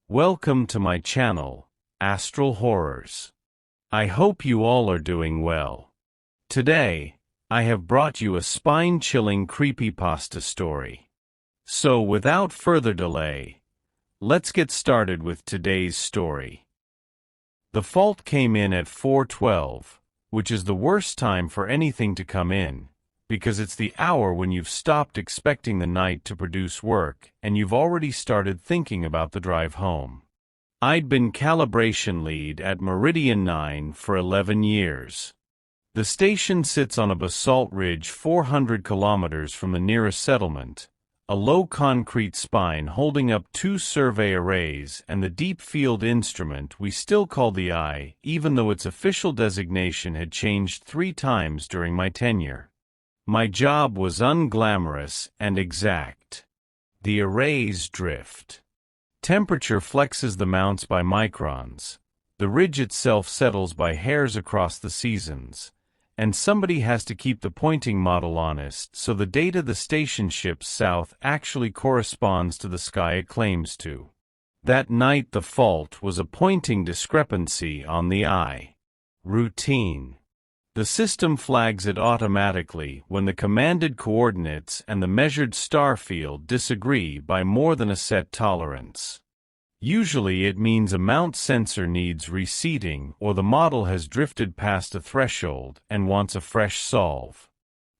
Welcome to my channel, Astral Horrors. I hope you all are doing well. Today, I have brought you a spine-chilling creepypasta story. So without further delay, let's get started with today's story. The fault came in at 4:12, which is the worst time for anything to come in, because it's the hour when you've stopped expecting the night to produce work and you've already started thinking about the drive home. I'd been calibration lead at Meridian 9 for 11 years. The station sits on a basalt ridge 400 kilometers from the nearest settlement, a low concrete spine holding up two survey arrays and the deep field instrument we still call the Eye, even though its official designation had changed 3 times during my tenure. My job was unglamorous and exact. The arrays drift. Temperature flexes the mounts by microns. The ridge itself settles by hairs across the seasons. And somebody has to keep the pointing model honest so the data the station ships south actually corresponds to the sky it claims to. That night the fault was a pointing discrepancy on the Eye. Routine. The system flags it automatically when the commanded coordinates and the measured star field disagree by more than a set tolerance. Usually it means a mount sensor needs reseating or the model has drifted past a threshold and wants a fresh solve.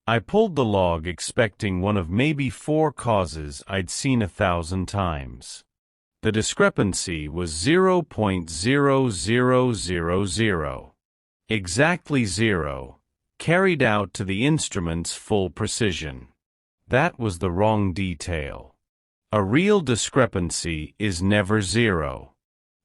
I pulled the log expecting one of maybe 4 causes I'd seen 1,000 times. The discrepancy was 0.0000. Exactly 0, carried out to the instrument's full precision. That was the wrong detail. A real discrepancy is never 0.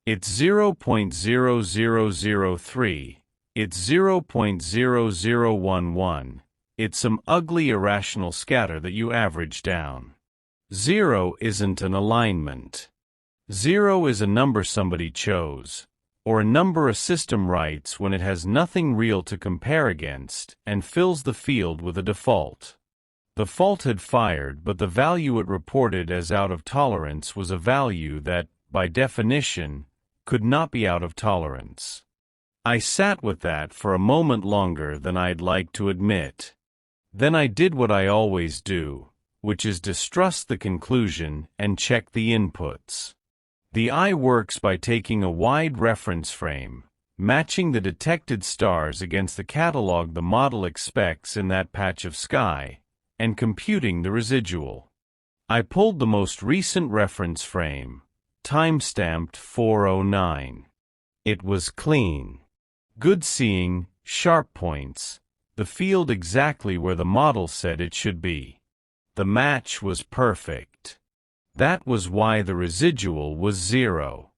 It's 0.0003, it's 0.0011, it's some ugly irrational scatter that you average down. 0 isn't an alignment. 0 is a number somebody chose, or a number a system writes when it has nothing real to compare against and fills the field with a default. The fault had fired, but the value it reported as out of tolerance was a value that, by definition, could not be out of tolerance. I sat with that for a moment longer than I'd like to admit. Then I did what I always do, which is distrust the conclusion and check the inputs. The Eye works by taking a wide reference frame, matching the detected stars against the catalog the model expects in that patch of sky, and computing the residual. I pulled the most recent reference frame, time-stamped 409. It was clean. Good seeing, sharp points, the field exactly where the model said it should be. The match was perfect. That was why the residual was 0.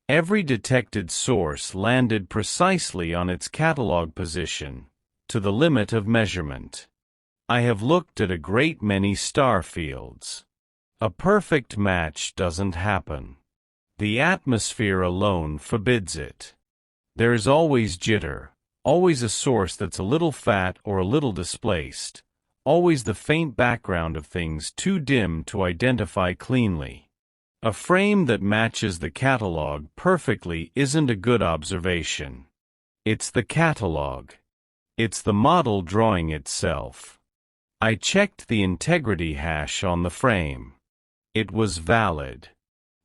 Every detected source landed precisely on its catalog position, to the limit of measurement. I have looked at a great many star fields. A perfect match doesn't happen. The atmosphere alone forbids it. There is always jitter, always a source that's a little fat or a little displaced. Always the faint background of things too dim to identify cleanly. A frame that matches the catalog perfectly isn't a good observation. It's the catalog. It's the model drawing itself. I checked the integrity hash on the frame. It was valid.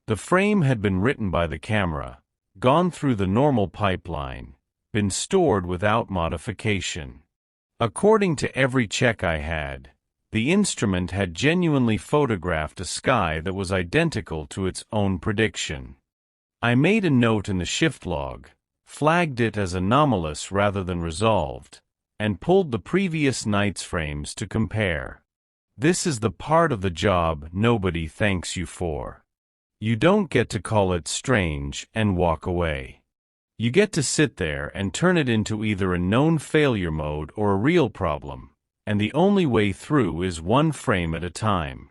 The frame had been written by the camera, gone through the normal pipeline, been stored without modification. According to every check I had, the instrument had genuinely photographed a sky that was identical to its own prediction. I made a note in the shift log, flagged it as anomalous rather than resolved, and pulled the previous night's frames to compare. This is the part of the job nobody thanks you for. You don't get to call it strange and walk away. You get to sit there and turn it into either a known failure mode or a real problem, and the only way through is one frame at a time.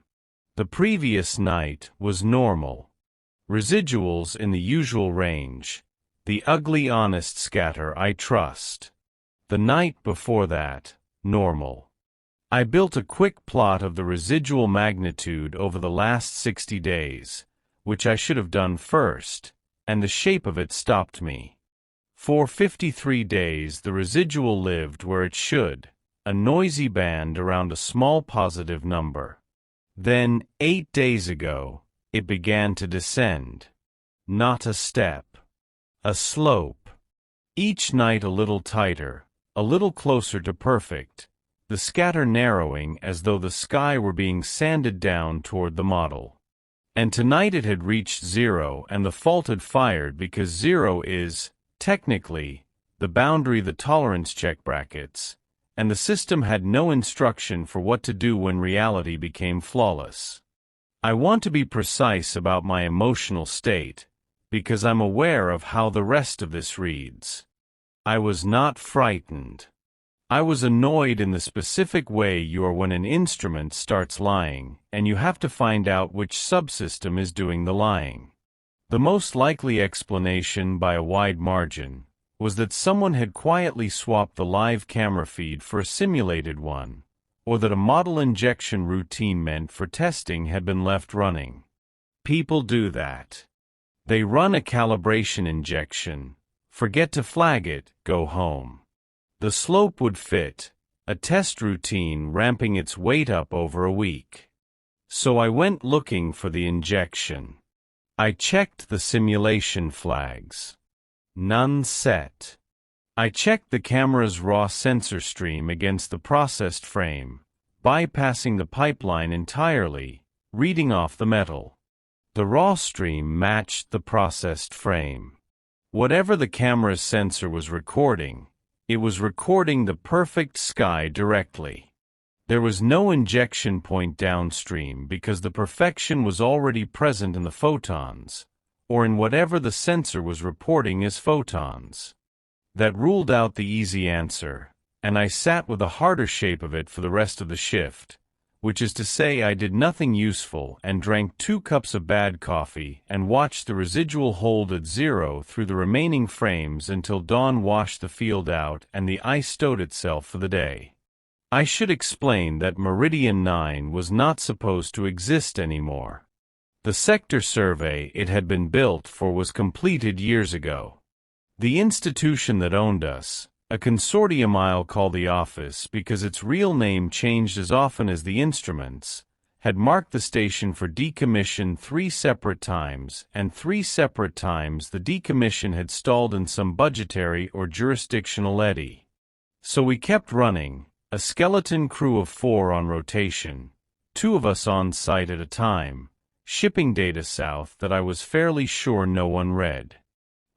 The previous night was normal. Residuals in the usual range. The ugly honest scatter I trust. The night before that, normal. I built a quick plot of the residual magnitude over the last 60 days, which I should have done first, and the shape of it stopped me. For 53 days the residual lived where it should, a noisy band around a small positive number. Then, 8 days ago, it began to descend. Not a step. A slope. Each night a little tighter, a little closer to perfect, the scatter narrowing as though the sky were being sanded down toward the model. And tonight it had reached 0 and the fault had fired because 0 is, technically, the boundary the tolerance check brackets, and the system had no instruction for what to do when reality became flawless. I want to be precise about my emotional state, because I'm aware of how the rest of this reads. I was not frightened. I was annoyed in the specific way you are when an instrument starts lying, and you have to find out which subsystem is doing the lying. The most likely explanation by a wide margin was that someone had quietly swapped the live camera feed for a simulated one, or that a model injection routine meant for testing had been left running. People do that. They run a calibration injection, forget to flag it, go home. The slope would fit, a test routine ramping its weight up over a week. So I went looking for the injection. I checked the simulation flags. None set. I checked the camera's raw sensor stream against the processed frame, bypassing the pipeline entirely, reading off the metal. The raw stream matched the processed frame. Whatever the camera's sensor was recording, it was recording the perfect sky directly. There was no injection point downstream because the perfection was already present in the photons, or in whatever the sensor was reporting as photons. That ruled out the easy answer, and I sat with a harder shape of it for the rest of the shift, which is to say I did nothing useful and drank 2 cups of bad coffee and watched the residual hold at 0 through the remaining frames until dawn washed the field out and the ice stowed itself for the day. I should explain that Meridian 9 was not supposed to exist anymore. The sector survey it had been built for was completed years ago. The institution that owned us, a consortium I'll call the office because its real name changed as often as the instruments, had marked the station for decommission 3 separate times, and 3 separate times the decommission had stalled in some budgetary or jurisdictional eddy. So we kept running, a skeleton crew of 4 on rotation, 2 of us on site at a time, shipping data south that I was fairly sure no one read.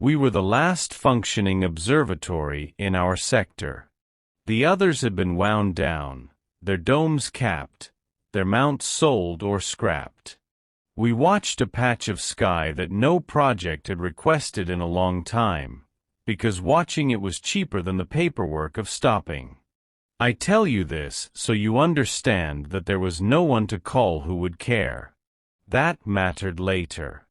We were the last functioning observatory in our sector. The others had been wound down, their domes capped, their mounts sold or scrapped. We watched a patch of sky that no project had requested in a long time, because watching it was cheaper than the paperwork of stopping. I tell you this so you understand that there was no one to call who would care. That mattered later.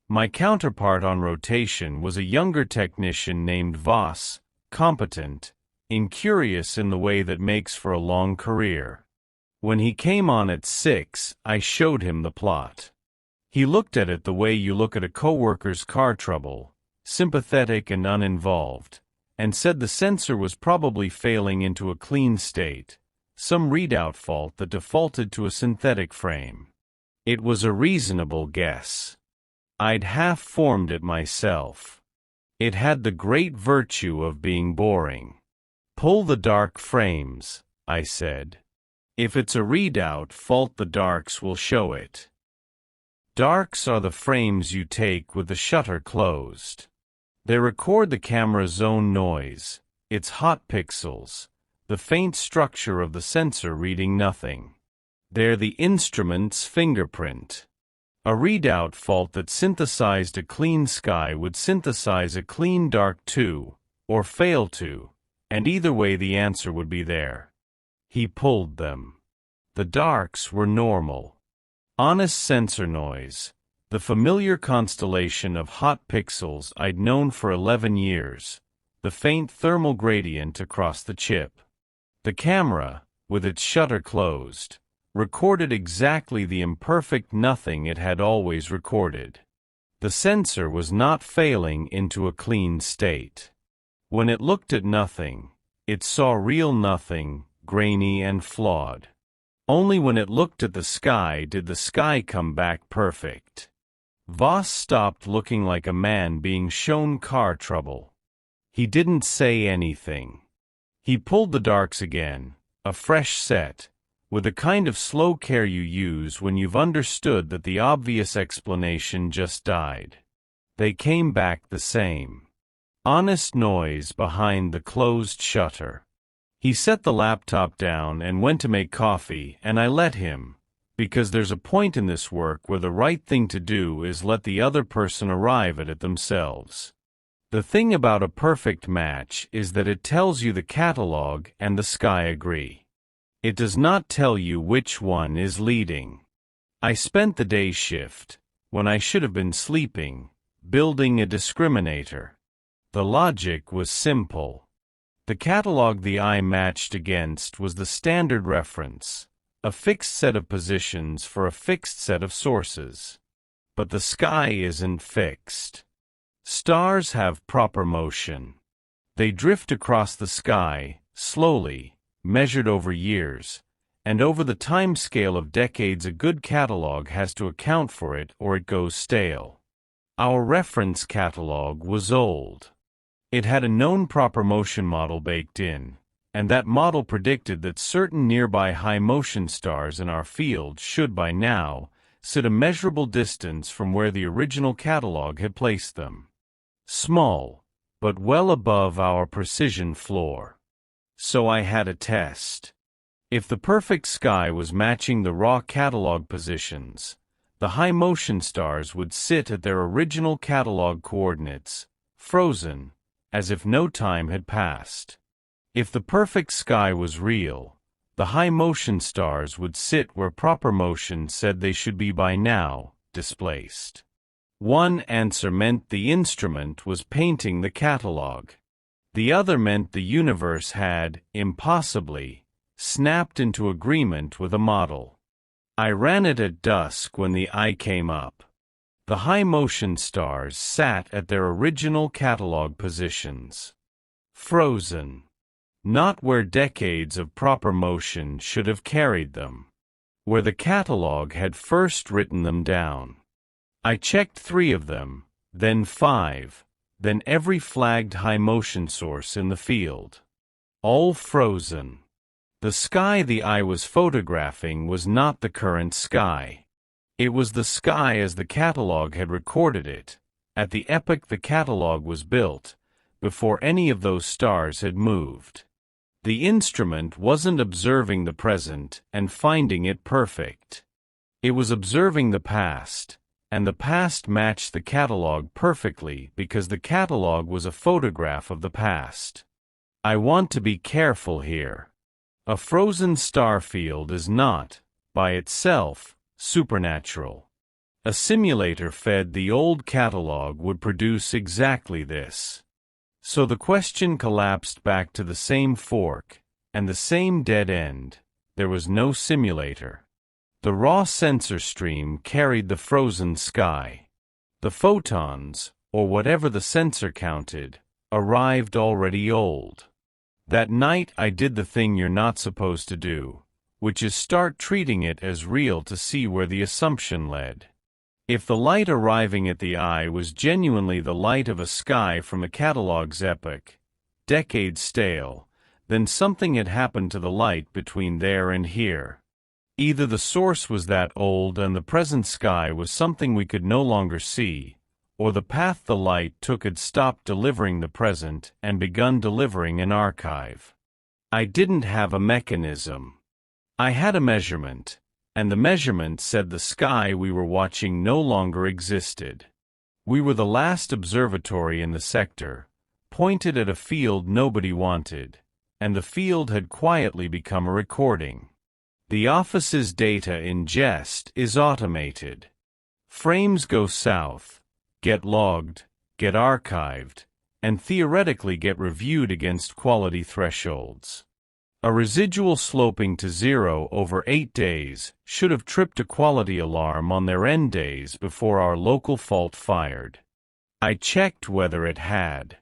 My counterpart on rotation was a younger technician named Voss, competent, incurious in the way that makes for a long career. When he came on at 6, I showed him the plot. He looked at it the way you look at a coworker's car trouble, sympathetic and uninvolved, and said the sensor was probably failing into a clean state, some readout fault that defaulted to a synthetic frame. It was a reasonable guess. I'd half-formed it myself. It had the great virtue of being boring. Pull the dark frames, I said. If it's a readout fault the darks will show it. Darks are the frames you take with the shutter closed. They record the camera's own noise, its hot pixels, the faint structure of the sensor reading nothing. They're the instrument's fingerprint. A readout fault that synthesized a clean sky would synthesize a clean dark too, or fail to, and either way the answer would be there. He pulled them. The darks were normal. Honest sensor noise, the familiar constellation of hot pixels I'd known for 11 years, the faint thermal gradient across the chip. The camera, with its shutter closed, recorded exactly the imperfect nothing it had always recorded. The sensor was not failing into a clean state. When it looked at nothing, it saw real nothing, grainy and flawed. Only when it looked at the sky did the sky come back perfect. Voss stopped looking like a man being shown car trouble. He didn't say anything. He pulled the darks again, a fresh set, with the kind of slow care you use when you've understood that the obvious explanation just died. They came back the same. Honest noise behind the closed shutter. He set the laptop down and went to make coffee, and I let him, because there's a point in this work where the right thing to do is let the other person arrive at it themselves. The thing about a perfect match is that it tells you the catalog and the sky agree. It does not tell you which one is leading. I spent the day shift, when I should have been sleeping, building a discriminator. The logic was simple. The catalog the eye matched against was the standard reference, a fixed set of positions for a fixed set of sources. But the sky isn't fixed. Stars have proper motion. They drift across the sky, slowly, measured over years, and over the time scale of decades a good catalog has to account for it or it goes stale. Our reference catalog was old. It had a known proper motion model baked in, and that model predicted that certain nearby high-motion stars in our field should by now sit a measurable distance from where the original catalog had placed them. Small, but well above our precision floor. So I had a test. If the perfect sky was matching the raw catalog positions, the high-motion stars would sit at their original catalog coordinates, frozen, as if no time had passed. If the perfect sky was real, the high-motion stars would sit where proper motion said they should be by now, displaced. One answer meant the instrument was painting the catalog. The other meant the universe had, impossibly, snapped into agreement with a model. I ran it at dusk when the eye came up. The high-motion stars sat at their original catalog positions. Frozen. Not where decades of proper motion should have carried them. Where the catalog had first written them down. I checked 3 of them, then 5, then every flagged high-motion source in the field. All frozen. The sky the eye was photographing was not the current sky. It was the sky as the catalog had recorded it, at the epoch the catalog was built, before any of those stars had moved. The instrument wasn't observing the present and finding it perfect. It was observing the past, and the past matched the catalog perfectly because the catalog was a photograph of the past. I want to be careful here. A frozen star field is not, by itself, supernatural. A simulator fed the old catalog would produce exactly this. So the question collapsed back to the same fork, and the same dead end. There was no simulator. The raw sensor stream carried the frozen sky. The photons, or whatever the sensor counted, arrived already old. That night I did the thing you're not supposed to do, which is start treating it as real to see where the assumption led. If the light arriving at the eye was genuinely the light of a sky from a catalog's epoch, decades stale, then something had happened to the light between there and here. Either the source was that old and the present sky was something we could no longer see, or the path the light took had stopped delivering the present and begun delivering an archive. I didn't have a mechanism. I had a measurement, and the measurement said the sky we were watching no longer existed. We were the last observatory in the sector, pointed at a field nobody wanted, and the field had quietly become a recording. The office's data ingest is automated. Frames go south, get logged, get archived, and theoretically get reviewed against quality thresholds. A residual sloping to 0 over 8 days should have tripped a quality alarm on their end days before our local fault fired. I checked whether it had.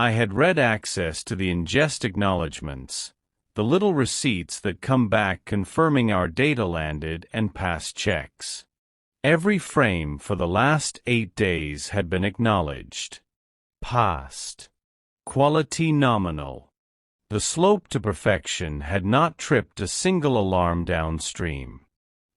I had read access to the ingest acknowledgements, the little receipts that come back confirming our data landed and passed checks. Every frame for the last 8 days had been acknowledged. Passed. Quality nominal. The slope to perfection had not tripped a single alarm downstream.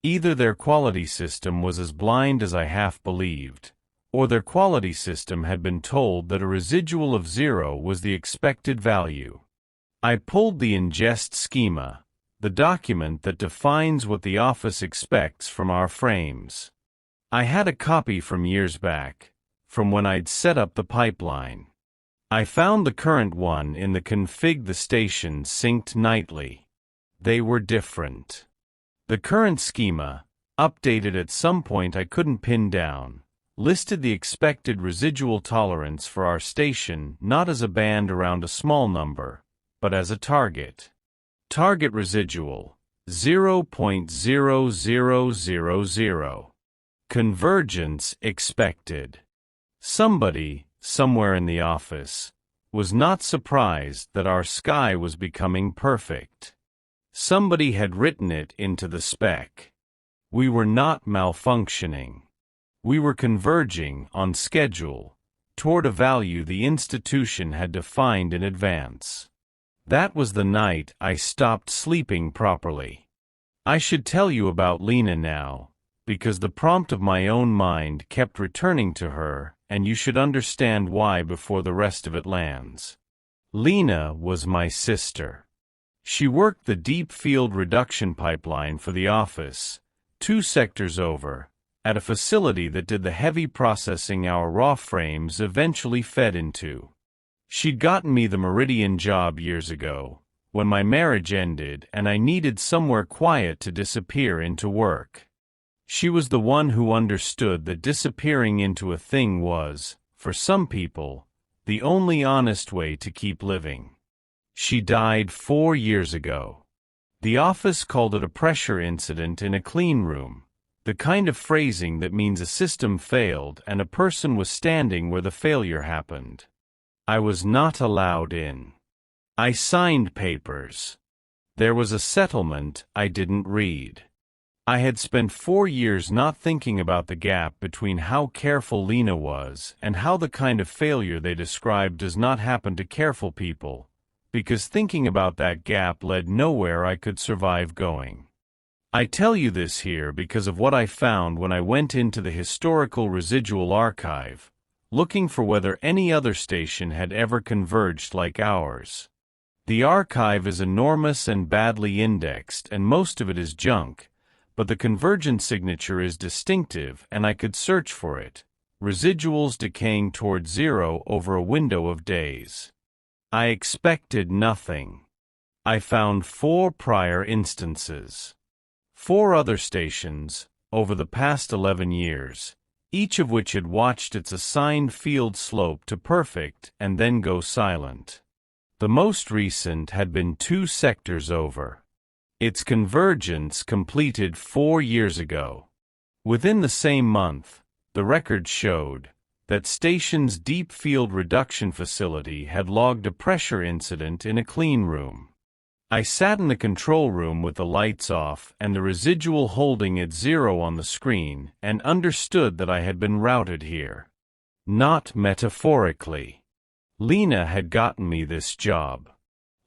Either their quality system was as blind as I half believed, or their quality system had been told that a residual of 0 was the expected value. I pulled the ingest schema, the document that defines what the office expects from our frames. I had a copy from years back, from when I'd set up the pipeline. I found the current one in the config the station synced nightly. They were different. The current schema, updated at some point I couldn't pin down, listed the expected residual tolerance for our station not as a band around a small number, but as a target. Target residual, 0.0000. Convergence expected. Somebody, somewhere in the office, was not surprised that our sky was becoming perfect. Somebody had written it into the spec. We were not malfunctioning. We were converging, on schedule, toward a value the institution had defined in advance. That was the night I stopped sleeping properly. I should tell you about Lena now, because the prompt of my own mind kept returning to her, and you should understand why before the rest of it lands. Lena was my sister. She worked the deep field reduction pipeline for the office, 2 sectors over, at a facility that did the heavy processing our raw frames eventually fed into. She'd gotten me the Meridian job years ago, when my marriage ended and I needed somewhere quiet to disappear into work. She was the one who understood that disappearing into a thing was, for some people, the only honest way to keep living. She died 4 years ago. The office called it a pressure incident in a clean room, the kind of phrasing that means a system failed and a person was standing where the failure happened. I was not allowed in. I signed papers. There was a settlement I didn't read. I had spent 4 years not thinking about the gap between how careful Lena was and how the kind of failure they described does not happen to careful people, because thinking about that gap led nowhere I could survive going. I tell you this here because of what I found when I went into the historical residual archive, looking for whether any other station had ever converged like ours. The archive is enormous and badly indexed, and most of it is junk, but the convergence signature is distinctive and I could search for it, residuals decaying toward 0 over a window of days. I expected nothing. I found 4 prior instances. 4 other stations, over the past 11 years, each of which had watched its assigned field slope to perfect and then go silent. The most recent had been 2 sectors over. Its convergence completed 4 years ago. Within the same month, the record showed that station's deep field reduction facility had logged a pressure incident in a clean room. I sat in the control room with the lights off and the residual holding at 0 on the screen and understood that I had been routed here. Not metaphorically. Lena had gotten me this job.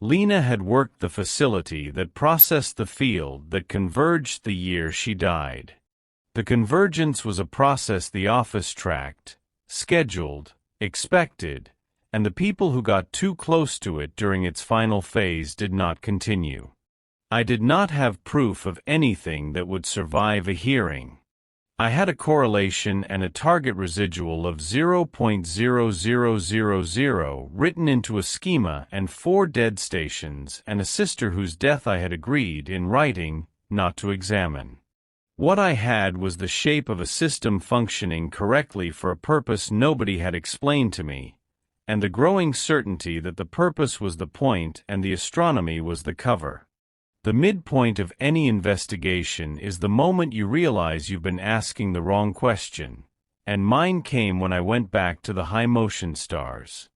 Lena had worked the facility that processed the field that converged the year she died. The convergence was a process the office tracked, scheduled, expected, and the people who got too close to it during its final phase did not continue. I did not have proof of anything that would survive a hearing. I had a correlation and a target residual of 0.0000 written into a schema and 4 dead stations and a sister whose death I had agreed in writing not to examine. What I had was the shape of a system functioning correctly for a purpose nobody had explained to me, and the growing certainty that the purpose was the point and the astronomy was the cover. The midpoint of any investigation is the moment you realize you've been asking the wrong question, and mine came when I went back to the high-motion stars.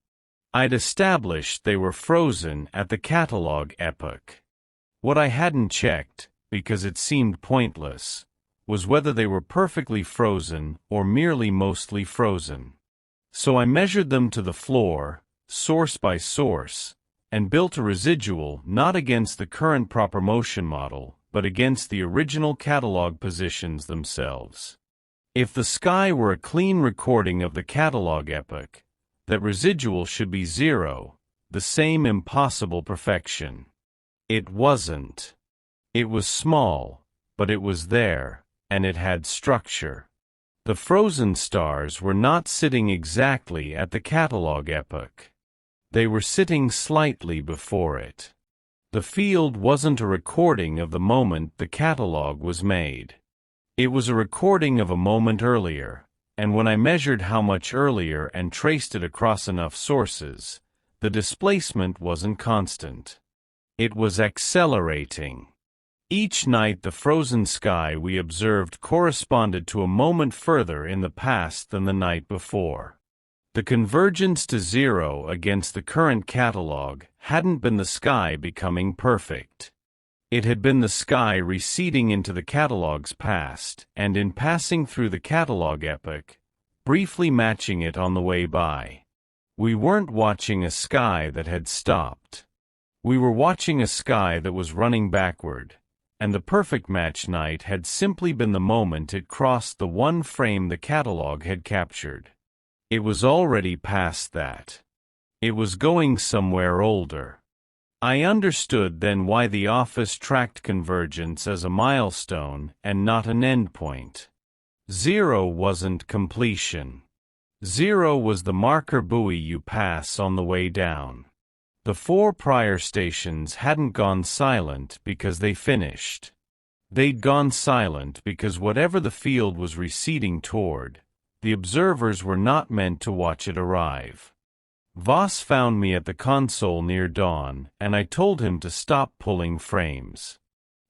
I'd established they were frozen at the catalog epoch. What I hadn't checked, because it seemed pointless, was whether they were perfectly frozen or merely mostly frozen. So I measured them to the floor, source by source, and built a residual not against the current proper motion model, but against the original catalog positions themselves. If the sky were a clean recording of the catalog epoch, that residual should be 0, the same impossible perfection. It wasn't. It was small, but it was there, and it had structure. The frozen stars were not sitting exactly at the catalog epoch. They were sitting slightly before it. The field wasn't a recording of the moment the catalog was made. It was a recording of a moment earlier, and when I measured how much earlier and traced it across enough sources, the displacement wasn't constant. It was accelerating. Each night the frozen sky we observed corresponded to a moment further in the past than the night before. The convergence to 0 against the current catalog hadn't been the sky becoming perfect. It had been the sky receding into the catalog's past, and in passing through the catalog epoch, briefly matching it on the way by. We weren't watching a sky that had stopped. We were watching a sky that was running backward, and the perfect match night had simply been the moment it crossed the one frame the catalog had captured. It was already past that. It was going somewhere older. I understood then why the office tracked convergence as a milestone and not an endpoint. 0 wasn't completion. 0 was the marker buoy you pass on the way down. The 4 prior stations hadn't gone silent because they finished. They'd gone silent because whatever the field was receding toward, the observers were not meant to watch it arrive. Voss found me at the console near dawn, and I told him to stop pulling frames.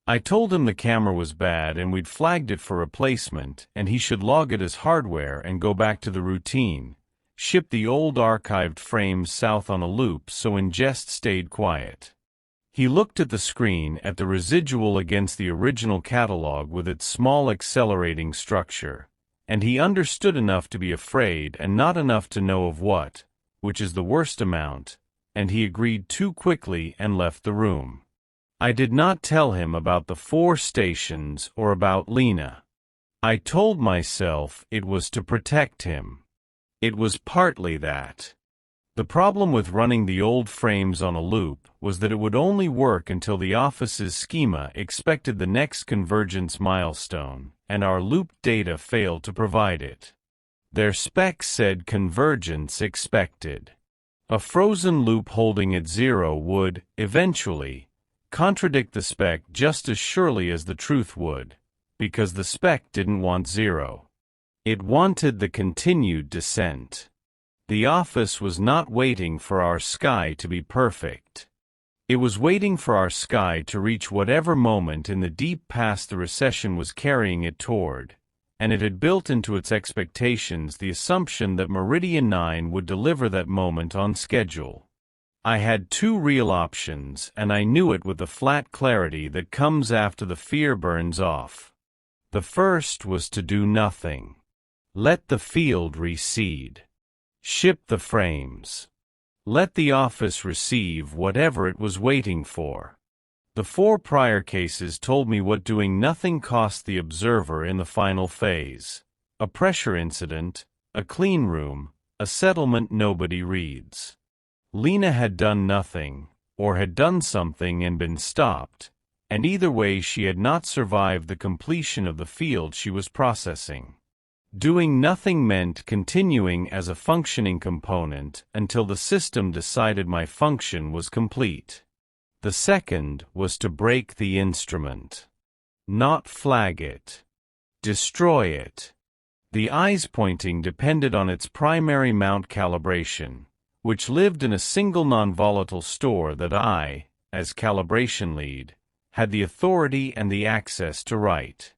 I told him the camera was bad and we'd flagged it for replacement, and he should log it as hardware and go back to the routine, ship the old archived frames south on a loop so Ingest stayed quiet. He looked at the screen at the residual against the original catalog with its small accelerating structure, and he understood enough to be afraid and not enough to know of what, which is the worst amount, and he agreed too quickly and left the room. I did not tell him about the 4 stations or about Lena. I told myself it was to protect him. It was partly that. The problem with running the old frames on a loop was that it would only work until the office's schema expected the next convergence milestone, and our loop data failed to provide it. Their spec said convergence expected. A frozen loop holding at 0 would, eventually, contradict the spec just as surely as the truth would, because the spec didn't want 0. It wanted the continued descent. The office was not waiting for our sky to be perfect. It was waiting for our sky to reach whatever moment in the deep past the recession was carrying it toward, and it had built into its expectations the assumption that Meridian 9 would deliver that moment on schedule. I had 2 real options, and I knew it with the flat clarity that comes after the fear burns off. The first was to do nothing. Let the field recede. Ship the frames. Let the office receive whatever it was waiting for. The 4 prior cases told me what doing nothing cost the observer in the final phase: a pressure incident, a clean room, a settlement nobody reads. Lena had done nothing, or had done something and been stopped, and either way she had not survived the completion of the field she was processing. Doing nothing meant continuing as a functioning component until the system decided my function was complete. The second was to break the instrument. Not flag it. Destroy it. The eyes pointing depended on its primary mount calibration, which lived in a single non-volatile store that I, as calibration lead, had the authority and the access to write.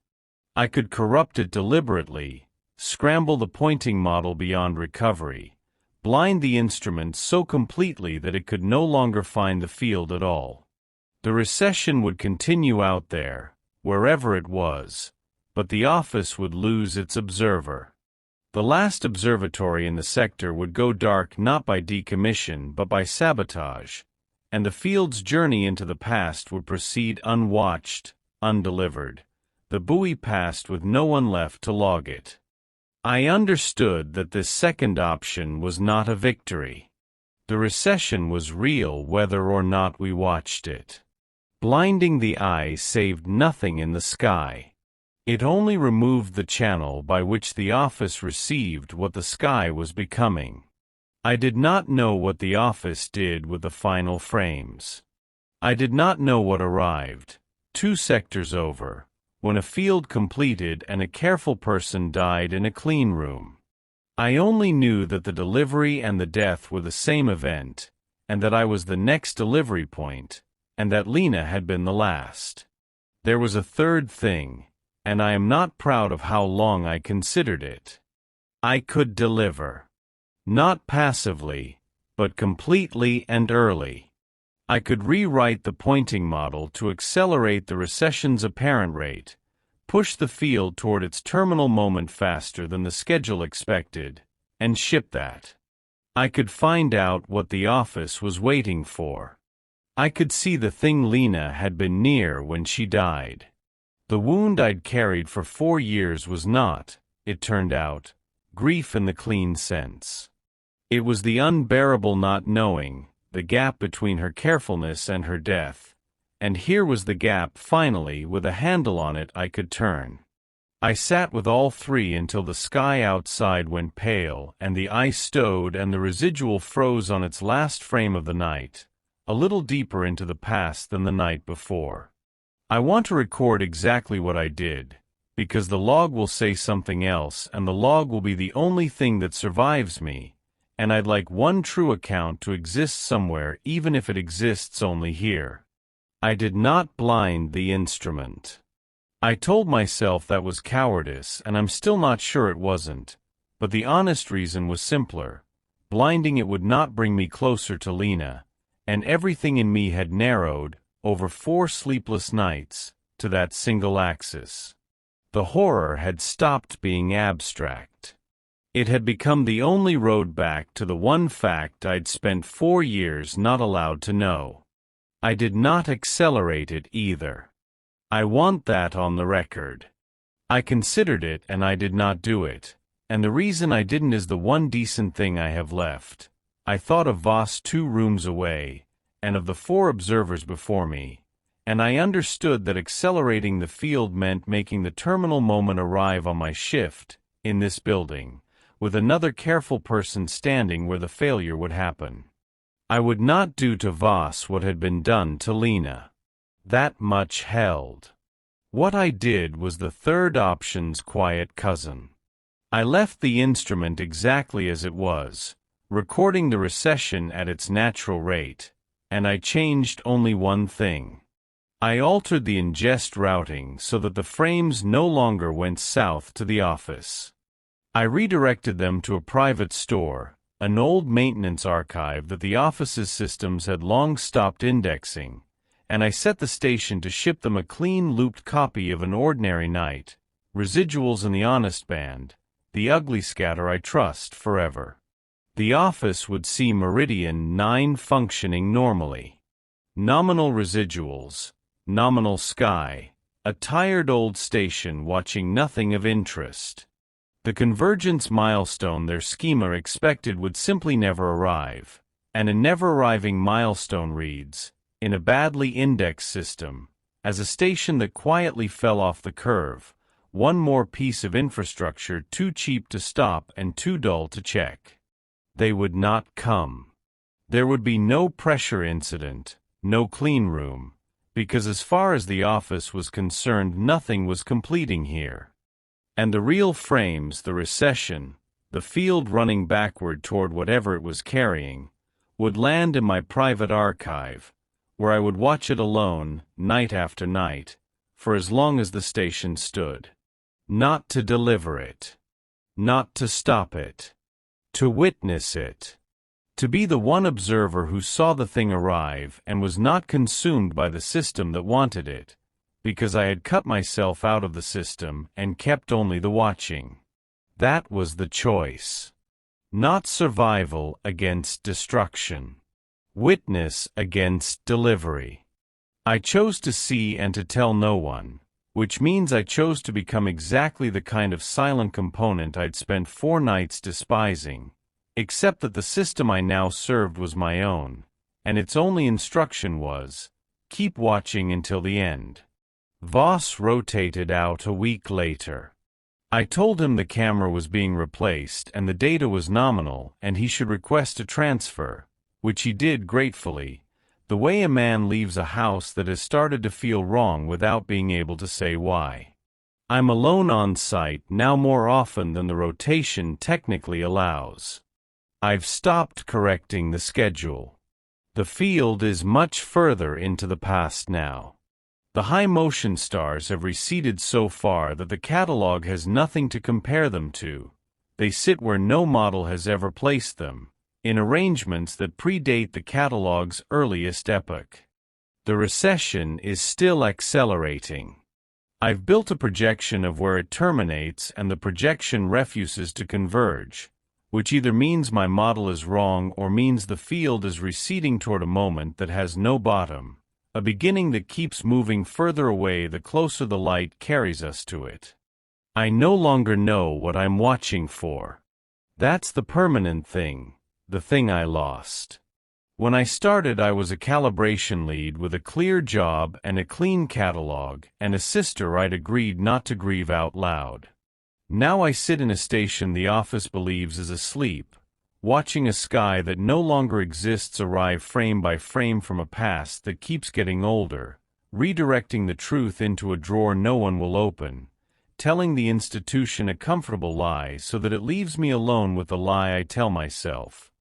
I could corrupt it deliberately, scramble the pointing model beyond recovery, blind the instrument so completely that it could no longer find the field at all. The recession would continue out there, wherever it was, but the office would lose its observer. The last observatory in the sector would go dark not by decommission but by sabotage, and the field's journey into the past would proceed unwatched, undelivered, the buoy passed with no one left to log it. I understood that this second option was not a victory. The recession was real whether or not we watched it. Blinding the eye saved nothing in the sky. It only removed the channel by which the office received what the sky was becoming. I did not know what the office did with the final frames. I did not know what arrived, 2 sectors over, when a field completed and a careful person died in a clean room. I only knew that the delivery and the death were the same event, and that I was the next delivery point, and that Lena had been the last. There was a third thing, and I am not proud of how long I considered it. I could deliver. Not passively, but completely and early. I could rewrite the pointing model to accelerate the recession's apparent rate, push the field toward its terminal moment faster than the schedule expected, and ship that. I could find out what the office was waiting for. I could see the thing Lena had been near when she died. The wound I'd carried for 4 years was not, it turned out, grief in the clean sense. It was the unbearable not knowing, the gap between her carefulness and her death, and here was the gap finally with a handle on it I could turn. I sat with all 3 until the sky outside went pale and the ice stowed and the residual froze on its last frame of the night, a little deeper into the past than the night before. I want to record exactly what I did, because the log will say something else and the log will be the only thing that survives me, and I'd like one true account to exist somewhere even if it exists only here. I did not blind the instrument. I told myself that was cowardice and I'm still not sure it wasn't, but the honest reason was simpler. Blinding it would not bring me closer to Lena, and everything in me had narrowed, over 4 sleepless nights, to that single axis. The horror had stopped being abstract. It had become the only road back to the one fact I'd spent 4 years not allowed to know. I did not accelerate it either. I want that on the record. I considered it and I did not do it, and the reason I didn't is the one decent thing I have left. I thought of Voss 2 rooms away, and of the 4 observers before me, and I understood that accelerating the field meant making the terminal moment arrive on my shift, in this building, with another careful person standing where the failure would happen. I would not do to Voss what had been done to Lena. That much held. What I did was the third option's quiet cousin. I left the instrument exactly as it was, recording the recession at its natural rate, and I changed only one thing. I altered the ingest routing so that the frames no longer went south to the office. I redirected them to a private store, an old maintenance archive that the office's systems had long stopped indexing, and I set the station to ship them a clean looped copy of An Ordinary Night, residuals in the honest band, the ugly scatter I trust forever. The office would see Meridian 9 functioning normally. Nominal residuals, nominal sky, a tired old station watching nothing of interest. The convergence milestone their schema expected would simply never arrive, and a never-arriving milestone reads, in a badly indexed system, as a station that quietly fell off the curve, one more piece of infrastructure too cheap to stop and too dull to check. They would not come. There would be no pressure incident, no clean room, because as far as the office was concerned nothing was completing here. And the real frames, the recession, the field running backward toward whatever it was carrying, would land in my private archive, where I would watch it alone, night after night, for as long as the station stood. Not to deliver it. Not to stop it. To witness it. To be the one observer who saw the thing arrive and was not consumed by the system that wanted it, because I had cut myself out of the system and kept only the watching. That was the choice. Not survival against destruction. Witness against delivery. I chose to see and to tell no one, which means I chose to become exactly the kind of silent component I'd spent 4 nights despising, except that the system I now served was my own, and its only instruction was, keep watching until the end. Voss rotated out a week later. I told him the camera was being replaced and the data was nominal and he should request a transfer, which he did gratefully, the way a man leaves a house that has started to feel wrong without being able to say why. I'm alone on site now more often than the rotation technically allows. I've stopped correcting the schedule. The field is much further into the past now. The high-motion stars have receded so far that the catalog has nothing to compare them to. They sit where no model has ever placed them, in arrangements that predate the catalog's earliest epoch. The recession is still accelerating. I've built a projection of where it terminates and the projection refuses to converge, which either means my model is wrong or means the field is receding toward a moment that has no bottom, a beginning that keeps moving further away the closer the light carries us to it. I no longer know what I'm watching for. That's the permanent thing, the thing I lost. When I started, I was a calibration lead with a clear job and a clean catalog, and a sister I'd agreed not to grieve out loud. Now I sit in a station the office believes is asleep, watching a sky that no longer exists arrive frame by frame from a past that keeps getting older, redirecting the truth into a drawer no one will open, telling the institution a comfortable lie so that it leaves me alone with the lie I tell myself,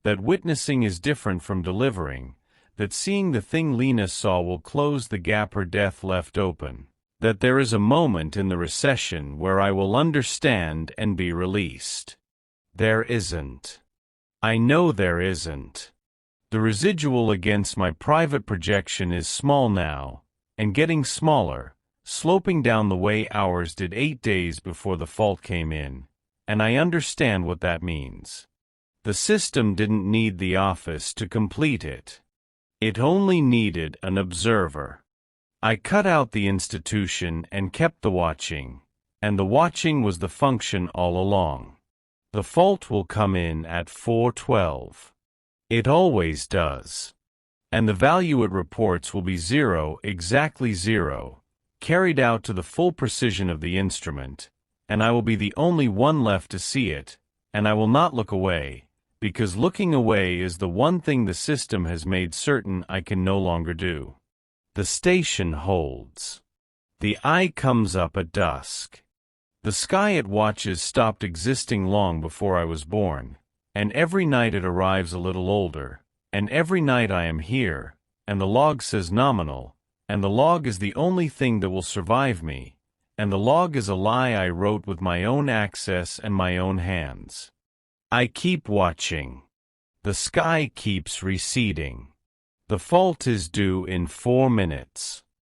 that witnessing is different from delivering, that seeing the thing Lena saw will close the gap her death left open, that there is a moment in the recession where I will understand and be released. There isn't. I know there isn't. The residual against my private projection is small now, and getting smaller, sloping down the way ours did 8 days before the fault came in, and I understand what that means. The system didn't need the office to complete it. It only needed an observer. I cut out the institution and kept the watching, and the watching was the function all along. The fault will come in at 4:12. It always does. And the value it reports will be 0, exactly 0, carried out to the full precision of the instrument, and I will be the only one left to see it, and I will not look away, because looking away is the one thing the system has made certain I can no longer do. The station holds. The eye comes up at dusk. The sky it watches stopped existing long before I was born, and every night it arrives a little older, and every night I am here, and the log says nominal, and the log is the only thing that will survive me, and the log is a lie I wrote with my own access and my own hands. I keep watching. The sky keeps receding. The fault is due in 4 minutes.